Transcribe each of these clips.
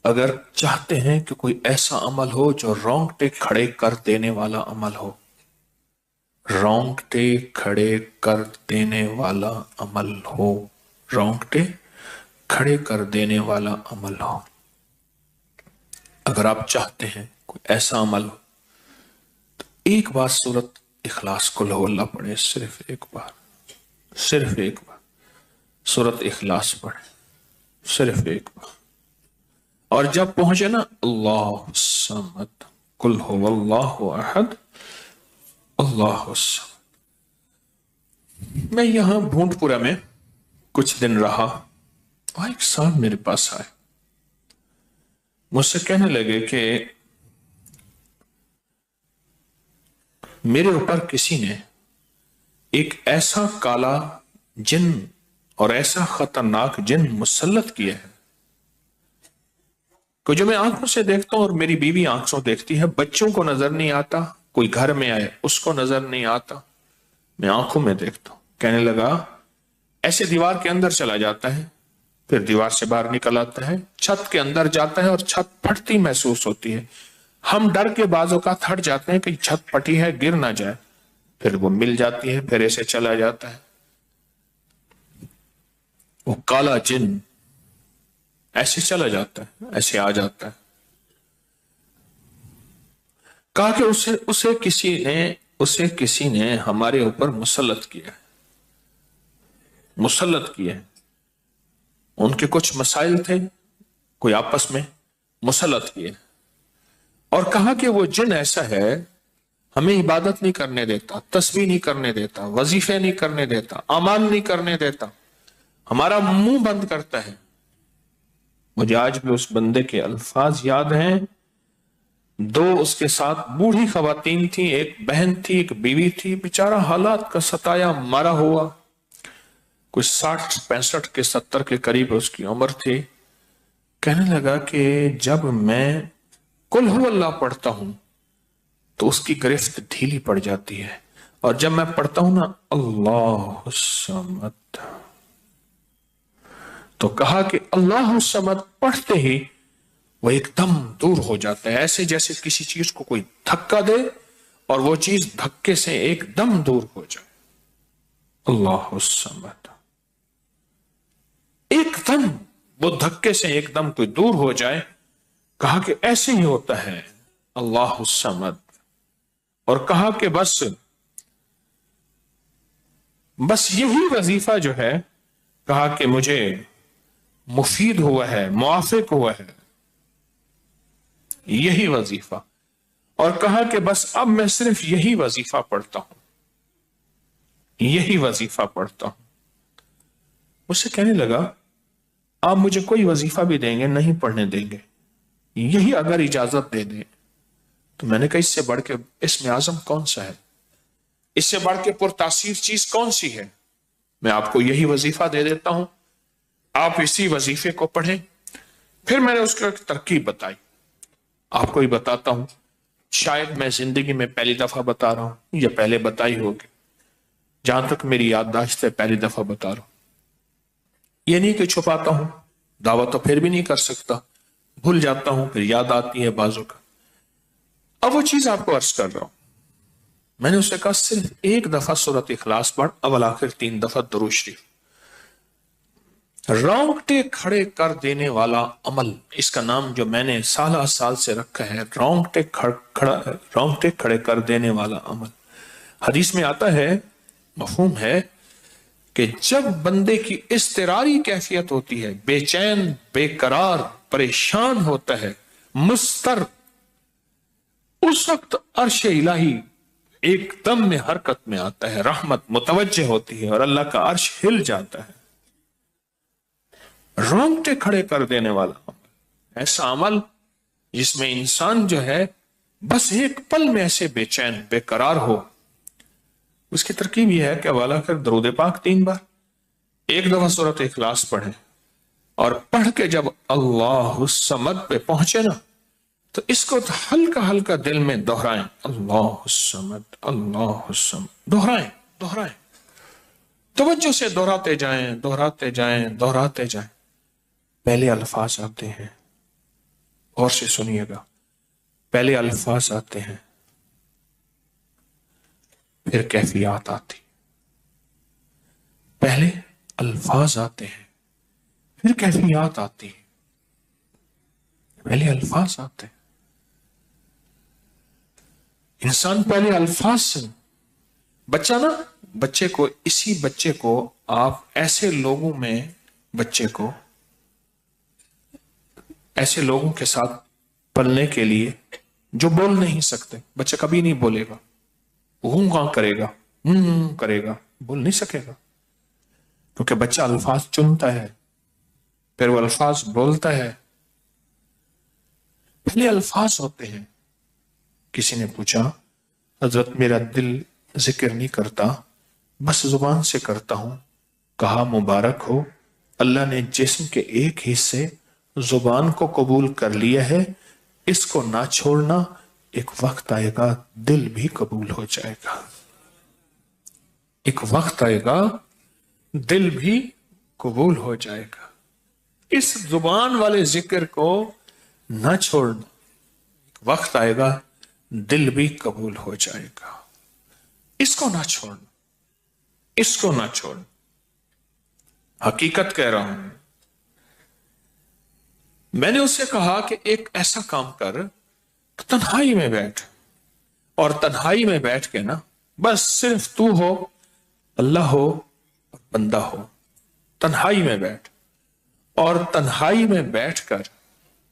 اگر چاہتے ہیں کہ کوئی ایسا عمل ہو جو رونگٹے کھڑے کر دینے والا عمل ہو، رونگٹے کھڑے کر دینے والا عمل ہو، رونگٹے کھڑے کر دینے والا عمل ہو، اگر آپ چاہتے ہیں کوئی ایسا عمل ہو تو ایک بار سورت اخلاص قل ہو اللہ پڑھے، صرف ایک بار، صرف ایک بار سورت اخلاص پڑھے، صرف ایک بار. اور جب پہنچے نا اللہ الصمد قل هو اللہ احد اللہ الصمد. میں یہاں بھونٹ پورا میں کچھ دن رہا اور ایک صاحب میرے پاس آئے، مجھ سے کہنے لگے کہ میرے اوپر کسی نے ایک ایسا کالا جن اور ایسا خطرناک جن مسلط کیا ہے کہ جو میں آنکھوں سے دیکھتا ہوں اور میری بیوی آنکھوں دیکھتی ہے، بچوں کو نظر نہیں آتا، کوئی گھر میں آئے اس کو نظر نہیں آتا، میں آنکھوں میں دیکھتا ہوں. کہنے لگا ایسے دیوار کے اندر چلا جاتا ہے، پھر دیوار سے باہر نکل آتا ہے، چھت کے اندر جاتا ہے اور چھت پھٹتی محسوس ہوتی ہے، ہم ڈر کے بعض اوقات ہٹ جاتے ہیں کہ چھت پھٹی ہے گر نہ جائے، پھر وہ مل جاتی ہے، پھر ایسے چلا جاتا ہے. وہ کالا جن ایسے چلا جاتا ہے، ایسے آ جاتا ہے. کہا کہ اسے کسی نے ہمارے اوپر مسلط کیا ہے، مسلط کیا ہے. ان کے کچھ مسائل تھے، کوئی آپس میں مسلط کیے، اور کہا کہ وہ جن ایسا ہے ہمیں عبادت نہیں کرنے دیتا، تسبیح نہیں کرنے دیتا، وظیفے نہیں کرنے دیتا، اعمال نہیں کرنے دیتا، ہمارا منہ بند کرتا ہے. مجھے آج بھی اس بندے کے الفاظ یاد ہیں. دو اس کے ساتھ بوڑھی خواتین تھیں، ایک بہن تھی، ایک بیوی تھی، بیچارہ حالات کا ستایا مارا ہوا، کوئی 60 65 کے 70 کے قریب اس کی عمر تھی. کہنے لگا کہ جب میں قل ہو اللہ پڑھتا ہوں تو اس کی گرفت ڈھیلی پڑ جاتی ہے، اور جب میں پڑھتا ہوں نا اللہ الصمد، تو کہا کہ اللہ الصمد پڑھتے ہی وہ ایک دم دور ہو جاتا ہے، ایسے جیسے کسی چیز کو کوئی دھکا دے اور وہ چیز دھکے سے ایک دم دور ہو جائے. اللہ الصمد، ایک دم وہ دھکے سے ایک دم کوئی دور ہو جائے. کہا کہ ایسے ہی ہوتا ہے اللہ الصمد، اور کہا کہ بس یہی وظیفہ جو ہے، کہا کہ مجھے مفید ہوا ہے، موافق ہوا ہے یہی وظیفہ. اور کہا کہ بس اب میں صرف یہی وظیفہ پڑھتا ہوں، یہی وظیفہ پڑھتا ہوں. مجھ سے کہنے لگا آپ مجھے کوئی وظیفہ بھی دیں گے نہیں پڑھنے دیں گے، یہی اگر اجازت دے دیں. تو میں نے کہا اس سے بڑھ کے اسم اعظم کون سا ہے، اس سے بڑھ کے پرتاثیر چیز کون سی ہے؟ میں آپ کو یہی وظیفہ دے دیتا ہوں، آپ اسی وظیفے کو پڑھیں. پھر میں نے اس کو ایک ترکیب بتائی، آپ کو ہی بتاتا ہوں، شاید میں زندگی میں پہلی دفعہ بتا رہا ہوں یا پہلے بتائی ہوگی، جہاں تک میری یادداشت ہے پہلی دفعہ بتا رہا ہوں. یہ نہیں کہ چھپاتا ہوں، دعویٰ تو پھر بھی نہیں کر سکتا، بھول جاتا ہوں پھر یاد آتی ہے بازو کا. اب وہ چیز آپ کو عرض کر رہا ہوں. میں نے اسے کہا صرف ایک دفعہ سورۃ اخلاص پڑھ، اول آخر 3 دفعہ درود شریف. رونگٹے کھڑے کر دینے والا عمل، اس کا نام جو میں نے سالہ سال سے رکھا ہے، رونگٹے کھڑے کر دینے والا عمل. حدیث میں آتا ہے، مفہوم ہے کہ جب بندے کی اضطراری کیفیت ہوتی ہے، بے چین، بے قرار، پریشان ہوتا ہے، مضطر، اس وقت عرش الہی ایک دم میں حرکت میں آتا ہے، رحمت متوجہ ہوتی ہے اور اللہ کا عرش ہل جاتا ہے. رونگٹے کھڑے کر دینے والا عمل، ایسا عمل جس میں انسان جو ہے بس ایک پل میں ایسے بے چین بے قرار ہو. اس کی ترکیب یہ ہے کہ والا کر درود پاک 3 بار، ایک دفعہ سورۃ اخلاص پڑھیں، اور پڑھ کے جب اللہ الصمد پہ پہنچے نا تو اس کو ہلکا ہلکا دل میں دہرائیں، اللہ الصمد اللہ الصمد، دہرائیں، توجہ سے دہراتے جائیں، دہراتے جائیں، دہراتے جائیں. پہلے الفاظ آتے ہیں غور سے سنیے گا، پہلے الفاظ آتے ہیں، پھر کیفیات آتی، پہلے الفاظ آتے ہیں پھر کیفیات آتی ہیں، پہلے الفاظ آتے ہیں، انسان پہلے الفاظ سے، بچہ نا، اسی بچے کو آپ ایسے لوگوں میں، بچے کو ایسے لوگوں کے ساتھ پلنے کے لیے جو بول نہیں سکتے، بچہ کبھی نہیں بولے گا، ہوں کہاں کرے گا، کرے گا، بول نہیں سکے گا، کیونکہ بچہ الفاظ چنتا ہے پھر وہ الفاظ بولتا ہے، پہلے الفاظ ہوتے ہیں۔ کسی نے پوچھا، حضرت میرا دل ذکر نہیں کرتا، بس زبان سے کرتا ہوں۔ کہا مبارک ہو، اللہ نے جسم کے ایک حصے زبان کو قبول کر لیا ہے، اس کو نہ چھوڑنا، ایک وقت آئے گا دل بھی قبول ہو جائے گا، ایک وقت آئے گا دل بھی قبول ہو جائے گا۔ اس زبان والے ذکر کو نہ چھوڑنا، ایک وقت آئے گا دل بھی قبول ہو جائے گا، اس کو نہ چھوڑنا، اس کو نہ چھوڑنا۔ حقیقت کہہ رہا ہوں، میں نے اس سے کہا کہ ایک ایسا کام کر، تنہائی میں بیٹھ، اور تنہائی میں بیٹھ کے نا، بس صرف تو ہو، اللہ ہو اور بندہ ہو، تنہائی میں بیٹھ، اور تنہائی میں بیٹھ کر،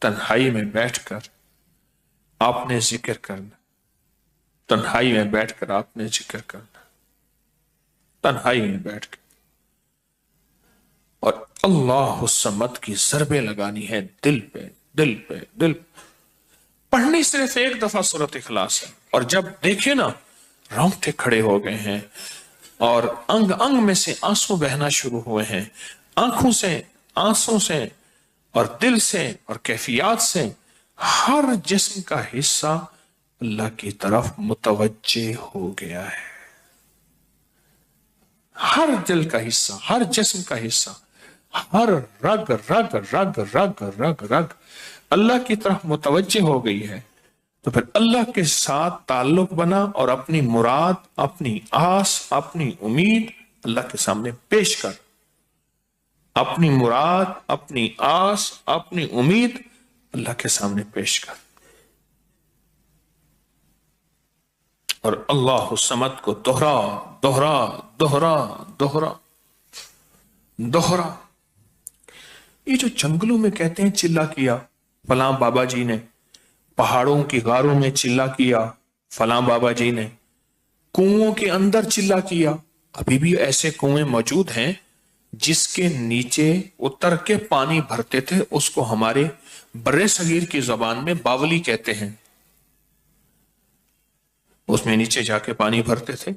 تنہائی میں بیٹھ کر آپ نے ذکر کرنا، تنہائی میں بیٹھ کر آپ نے ذکر کرنا، تنہائی میں بیٹھ کر، اور اللہ الصمد کی ضربیں لگانی ہے دل پہ، دل پہ، دل پہ۔ پڑھنی صرف ایک دفعہ سورۃ اخلاص ہے، اور جب دیکھیں نا رونگٹے کھڑے ہو گئے ہیں، اور انگ انگ میں سے آنسو بہنا شروع ہوئے ہیں، آنکھوں سے، آنسوں سے، اور دل سے، اور کیفیات سے، ہر جسم کا حصہ اللہ کی طرف متوجہ ہو گیا ہے، ہر دل کا حصہ، ہر جسم کا حصہ، ہر رگ رگ رگ رگ رگ رگ اللہ کی طرف متوجہ ہو گئی ہے۔ تو پھر اللہ کے ساتھ تعلق بنا، اور اپنی مراد، اپنی آس، اپنی امید اللہ کے سامنے پیش کر، اپنی مراد، اپنی آس، اپنی امید اللہ کے سامنے پیش کر، اور اللہ الصمد کو دوہرا دوہرا دوہرا دوہرا دوہرا۔ یہ جو جنگلوں میں کہتے ہیں چلا کیا فلاں بابا جی نے، پہاڑوں کی غاروں میں چلا کیا فلاں بابا جی نے، کنووں کے اندر چلا کیا، ابھی بھی ایسے کنویں موجود ہیں جس کے نیچے اتر کے پانی بھرتے تھے، اس کو ہمارے برے صغیر کی زبان میں باولی کہتے ہیں، اس میں نیچے جا کے پانی بھرتے تھے۔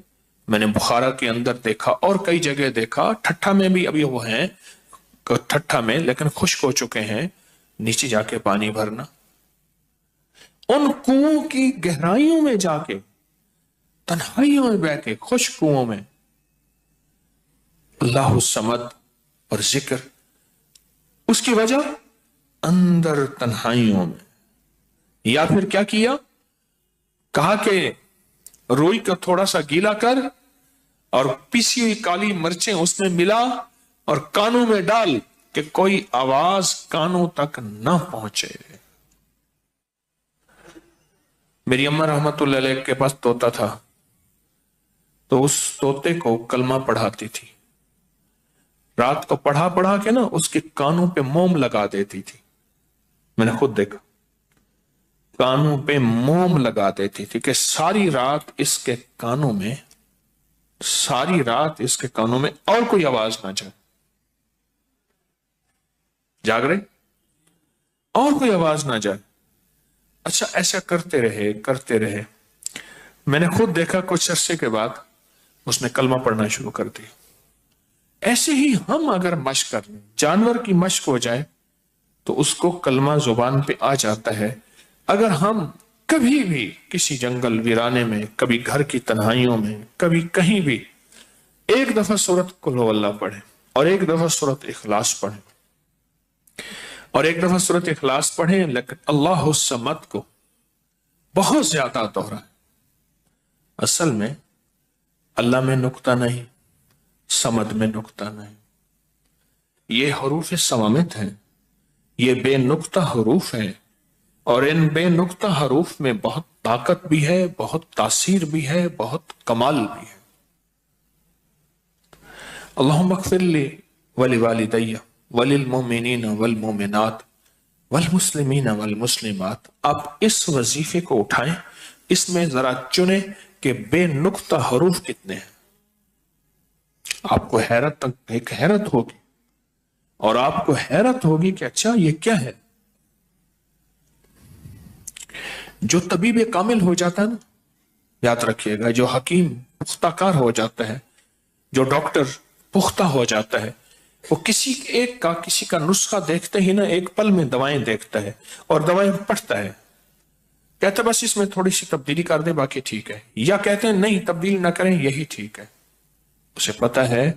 میں نے بخارا کے اندر دیکھا، اور کئی جگہ دیکھا، ٹھٹھا میں بھی ابھی وہ ہیں، ٹھٹھا میں لیکن خشک ہو چکے ہیں، نیچے جا کے پانی بھرنا، ان کنووں کی گہرائیوں میں جا کے، تنہائیوں میں بیٹھ کے، خشک کنووں میں اللہ الصمد اور ذکر، اس کی وجہ اندر تنہائیوں میں۔ یا پھر کیا کیا، کہا کہ روئی کا تھوڑا سا گیلا کر، اور پیسی ہوئی کالی مرچیں اس میں ملا، اور کانوں میں ڈال کہ کوئی آواز کانوں تک نہ پہنچے۔ میری اماں رحمت اللہ علیہ کے پاس طوطا تھا، تو اس طوطے کو کلمہ پڑھاتی تھی، رات کو پڑھا پڑھا کے نا اس کے کانوں پہ موم لگا دیتی تھی، میں نے خود دیکھا، کانوں پہ موم لگا دیتی تھی کہ ساری رات اس کے کانوں میں، ساری رات اس کے کانوں میں اور کوئی آواز نہ جائے، جاگ رہے، اور کوئی آواز نہ جائے۔ اچھا ایسا کرتے رہے کرتے رہے، میں نے خود دیکھا کچھ عرصے کے بعد اس نے کلمہ پڑھنا شروع کر دیا۔ ایسے ہی ہم اگر مشق کر لیں، جانور کی مشق ہو جائے تو اس کو کلمہ زبان پہ آ جاتا ہے۔ اگر ہم کبھی بھی کسی جنگل ویرانے میں، کبھی گھر کی تنہائیوں میں، کبھی کہیں بھی ایک دفعہ سورۃ قل ہو اللہ پڑھیں، اور ایک دفعہ سورۃ اخلاص پڑھیں، اور ایک دفعہ سورۃ اخلاص پڑھیں، لیکن اللہ الصمد کو بہت زیادہ دوہرائیں۔ اصل میں اللہ میں نقطہ نہیں، صمد میں نقطہ نہیں، یہ حروف صوامت ہیں، یہ بے نقطہ حروف ہیں، اور ان بے نقطہ حروف میں بہت طاقت بھی ہے، بہت تاثیر بھی ہے، بہت کمال بھی ہے۔ اللہم اغفر لی ولوالدی وللمؤمنین والمؤمنات والمسلمین والمسلمات۔ آپ اس وظیفے کو اٹھائیں، اس میں ذرا چنیں کہ بے نقطہ حروف کتنے ہیں۔ آپ کو ایک حیرت ہوگی، اور آپ کو حیرت ہوگی کہ اچھا یہ کیا ہے۔ جو طبیب کامل ہو جاتا ہے نا، یاد رکھیے گا، جو حکیم پختہ کار ہو جاتا ہے، جو ڈاکٹر پختہ ہو جاتا ہے، وہ کسی کا نسخہ دیکھتے ہی نا ایک پل میں دوائیں دیکھتا ہے اور دوائیں پڑھتا ہے، کہتا ہے بس اس میں تھوڑی سی تبدیلی کر دیں باقی ٹھیک ہے، یا کہتے ہیں نہیں تبدیل نہ کریں یہی ٹھیک ہے۔ اسے پتا ہے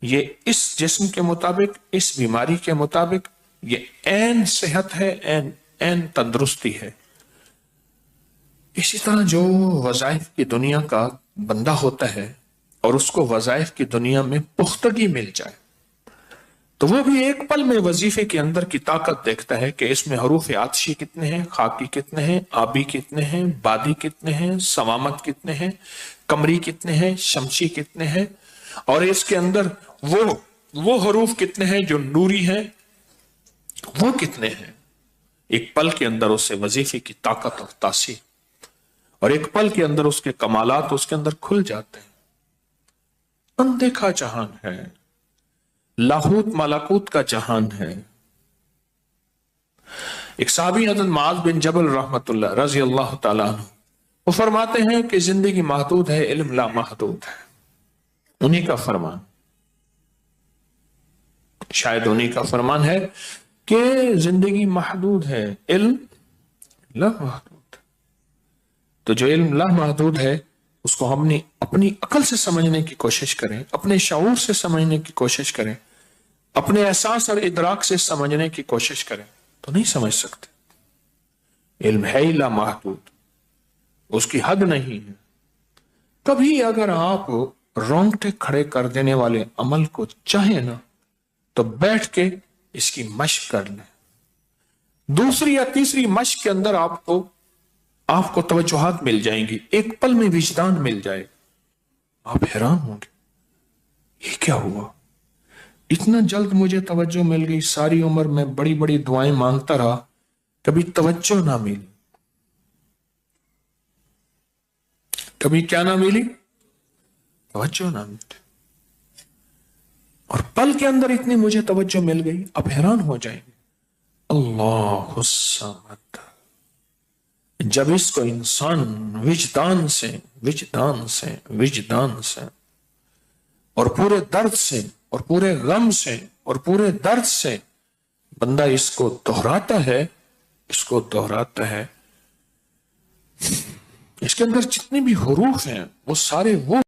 یہ اس جسم کے مطابق، اس بیماری کے مطابق یہ عین صحت ہے، عین تندرستی ہے۔ اسی طرح جو وظائف کی دنیا کا بندہ ہوتا ہے اور اس کو وظائف کی دنیا میں پختگی مل جائے تو وہ بھی ایک پل میں وظیفے کے اندر کی طاقت دیکھتا ہے کہ اس میں حروف عطشی کتنے ہیں، خاکی کتنے ہیں، آبی کتنے ہیں، بادی کتنے ہیں، صوامت کتنے ہیں، قمری کتنے ہیں، شمسی کتنے ہیں، اور اس کے اندر وہ حروف کتنے ہیں جو نوری ہیں، وہ کتنے ہیں۔ ایک پل کے اندر اس سے وظیفے کی طاقت اور تاثیر، اور ایک پل کے اندر اس کے کمالات اس کے اندر کھل جاتے ہیں۔ اندیکھا جہان ہے، لاہوت ملکوت کا جہان ہے۔ ایک صحابی حضرت معاذ بن جبل رحمت اللہ رضی اللہ تعالیٰ عنہ، وہ فرماتے ہیں کہ زندگی محدود ہے، علم لا محدود ہے۔ انہی کا فرمان، شاید انہی کا فرمان ہے کہ زندگی محدود ہے، علم لا محدود۔ تو جو علم لا محدود ہے اس کو ہم نے اپنی عقل سے سمجھنے کی کوشش کریں، اپنے شعور سے سمجھنے کی کوشش کریں، اپنے احساس اور ادراک سے سمجھنے کی کوشش کریں تو نہیں سمجھ سکتے۔ علم ہے ہی لا محدود، اس کی حد نہیں ہے۔ کبھی اگر آپ رونگٹے کھڑے کر دینے والے عمل کو چاہیں نا تو بیٹھ کے اس کی مشق کر لیں۔ دوسری یا تیسری مشق کے اندر آپ کو توجہات مل جائیں گی، ایک پل میں وجدان مل جائے، آپ حیران ہوں گے یہ کیا ہوا، اتنا جلد مجھے توجہ مل گئی، ساری عمر میں بڑی بڑی دعائیں مانگتا رہا، کبھی توجہ نہ ملی، کبھی کیا نہ ملی، توجہ نہ ملی، اور پل کے اندر اتنی مجھے توجہ مل گئی، آپ حیران ہو جائیں گے۔ اللہ الصمد، جب اس کو انسان وجدان سے اور پورے درد سے اور پورے غم سے اور پورے درد سے بندہ اس کو دہراتا ہے، اس کے اندر جتنے بھی حروف ہیں وہ سارے وہ